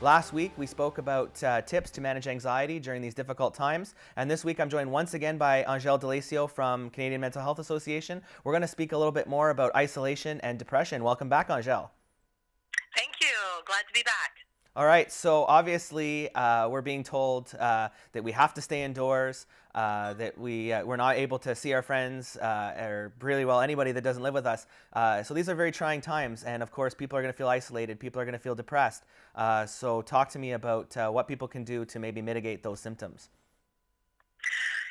Last week, we spoke about tips to manage anxiety during these difficult times. And this week, I'm joined once again by Angele from Canadian Mental Health Association. We're going to speak a little bit more about isolation and depression. Welcome back, Angele. Thank you. Glad to be back. All right, so obviously we're being told that we have to stay indoors, that we're not able to see our friends or really well anybody that doesn't live with us. So these are very trying times, and of course people are going to feel isolated, people are going to feel depressed. So talk to me about what people can do to maybe mitigate those symptoms.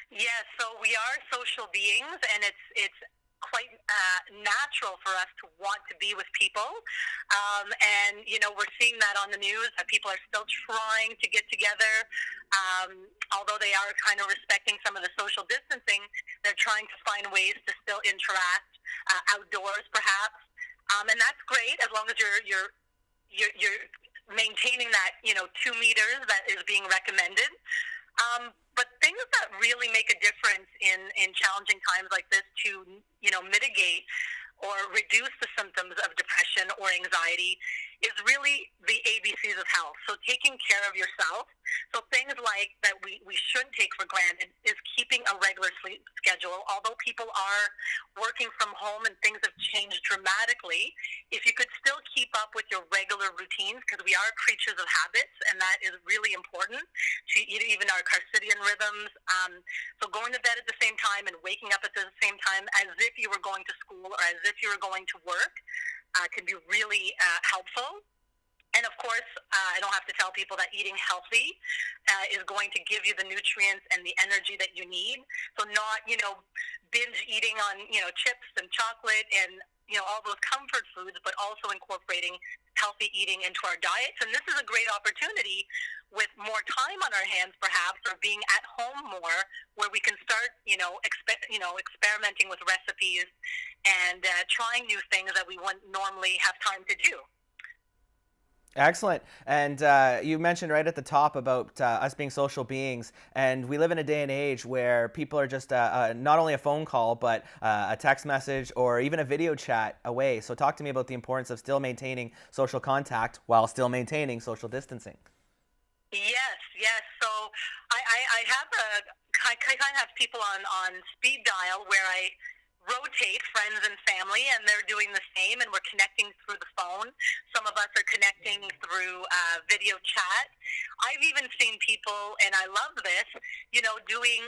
Yes, so we are social beings, and it's quite natural for us to want to be with people. And, you know, we're seeing that on the news, that people are still trying to get together. Although they are kind of respecting some of the social distancing, they're trying to find ways to still interact outdoors, perhaps. And that's great as long as you're maintaining that, 2 meters that is being recommended. But things that really make a difference in challenging times like this to, mitigate or reduce the symptoms of depression or anxiety is really the ABCs of health. So taking care of yourself. So things like that we shouldn't take for granted is keeping a regular sleep schedule. Although people are working from home and things have changed dramatically, if you could still keep up with your regular routines, because we are creatures of habits, and that is really important to even our circadian rhythms. So going to bed at the same time and waking up at the same time as if you were going to school or as if you were going to work can be really helpful. And of course, I don't have to tell people that eating healthy is going to give you the nutrients and the energy that you need. So not, binge eating on, chips and chocolate and, all those comfort foods, but also incorporating healthy eating into our diets. And this is a great opportunity with more time on our hands, perhaps, or being at home more, where we can start, experimenting with recipes and trying new things that we wouldn't normally have time to do. Excellent. And you mentioned right at the top about us being social beings, and we live in a day and age where people are just not only a phone call, but a text message or even a video chat away. So talk to me about the importance of still maintaining social contact while still maintaining social distancing. Yes. So I kind of have people on speed dial where I rotate friends and family, and they're doing the same, and we're connecting through the phone. Some of us are connecting through video chat. I've even seen people, and I love this, doing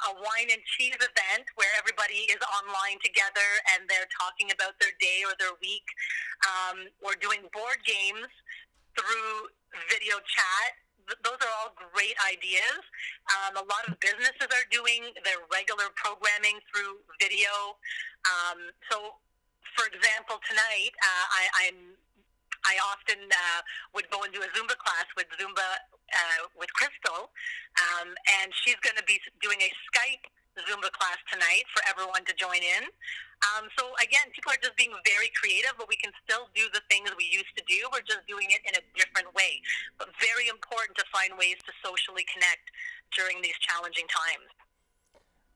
a wine and cheese event where everybody is online together and they're talking about their day or their week, or doing board games through video chat. Those are all great ideas. A lot of businesses are doing their regular programming through video. So, for example, tonight I often would go and do a Zumba class with Crystal, and she's going to be doing a Skype Zumba class tonight for everyone to join in. So again, people are just being very creative, but we can still do the things we used to do. We're just doing it in a different way. But very important to find ways to socially connect during these challenging times.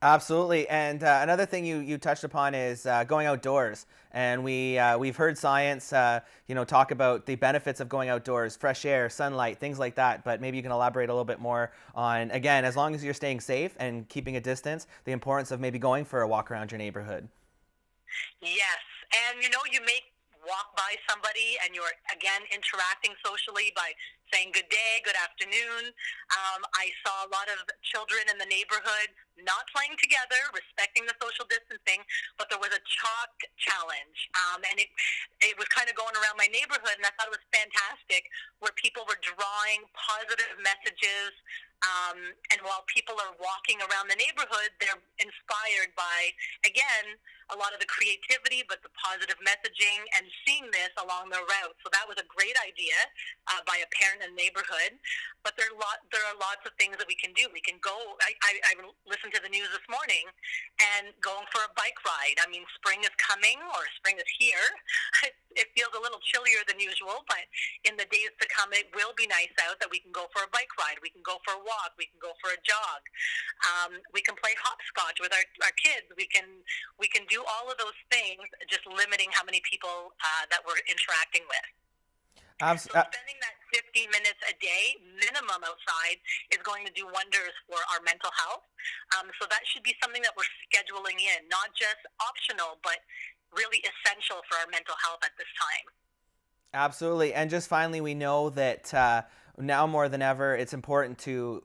Absolutely. And another thing you touched upon is going outdoors. And we've heard science, talk about the benefits of going outdoors, fresh air, sunlight, things like that. But maybe you can elaborate a little bit more on, again, as long as you're staying safe and keeping a distance, the importance of maybe going for a walk around your neighborhood. Yes. And, you may walk by somebody and you're, again, interacting socially by saying good day, good afternoon. I saw a lot of children in the neighborhood not playing together, respecting the social distancing, but there was a chalk challenge. And it was kind of going around my neighborhood, and I thought it was fantastic, where people were drawing positive messages. And while people are walking around the neighborhood, they're inspired by, again, a lot of the creativity, but the positive messaging and seeing this along their route. So that was a great idea by a parent in the neighborhood. But there are lots of things that we can do. We can go, I listened to the news this morning, and going for a bike ride. I mean, spring is coming, or spring is here. It feels a little chillier than usual, but in the days to come, it will be nice out that we can go for a bike ride. We can go for a walk. We can go for a jog. We can play hopscotch with our kids. We can do all of those things, just limiting how many people that we're interacting with. So spending that 15 minutes a day minimum outside is going to do wonders for our mental health. So that should be something that we're scheduling in, not just optional, but really essential for our mental health at this time. Absolutely. And just finally, we know that now more than ever, it's important to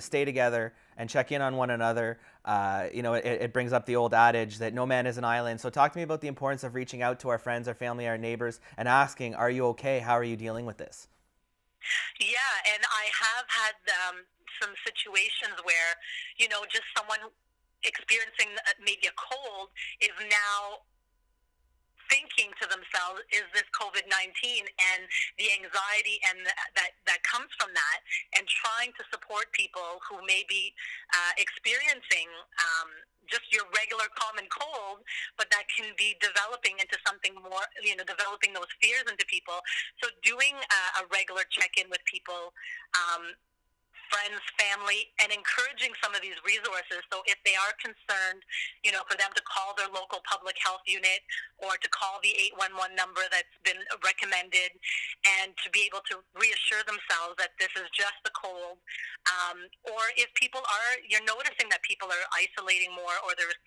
stay together and check in on one another. It brings up the old adage that no man is an island. So talk to me about the importance of reaching out to our friends, our family, our neighbors, and asking, are you okay? How are you dealing with this? Yeah, and I have had some situations where, just someone experiencing maybe a cold is now thinking to themselves, is this COVID-19, and the anxiety and that comes from that, and trying to support people who may be experiencing just your regular common cold, but that can be developing into something more, developing those fears into people. So doing a regular check-in with people, friends, family, and encouraging some of these resources. So if they are concerned, for them to call their local public health unit or to call the 811 number that's been recommended, and to be able to reassure themselves that this is just a cold. Or if you're noticing that people are isolating more, or there's,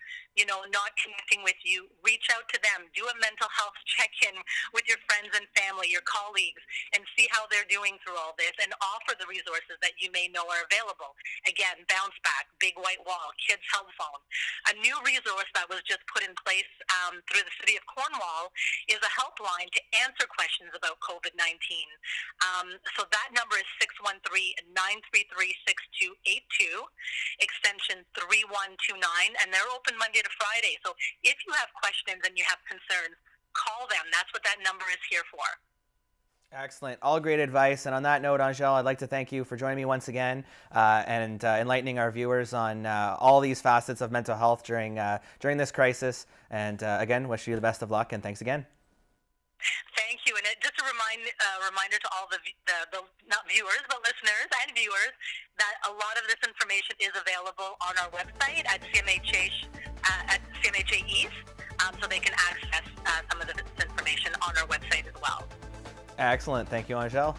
not connecting with you, reach out to them, do a mental health check-in with your friends and family, your colleagues, and see how they're doing through all this, and offer the resources that you may know are available. Again, Bounce Back, Big White Wall, Kids Help Phone. A new resource that was just put in place through the City of Cornwall is a helpline to answer questions about COVID-19. So that number is 613-933-6282, extension 3129, and they're open Monday to Friday. So if you have questions and you have concerns, call them. That's what that number is here for. Excellent. All great advice. And on that note, Angele, I'd like to thank you for joining me once again and enlightening our viewers on all these facets of mental health during this crisis. And again, wish you the best of luck, and thanks again. Thank you. And just a reminder to all the not viewers, but listeners and viewers, that a lot of this information is available on our website at CMHA East, so they can access some of this information on our website as well. Excellent. Thank you, Angele.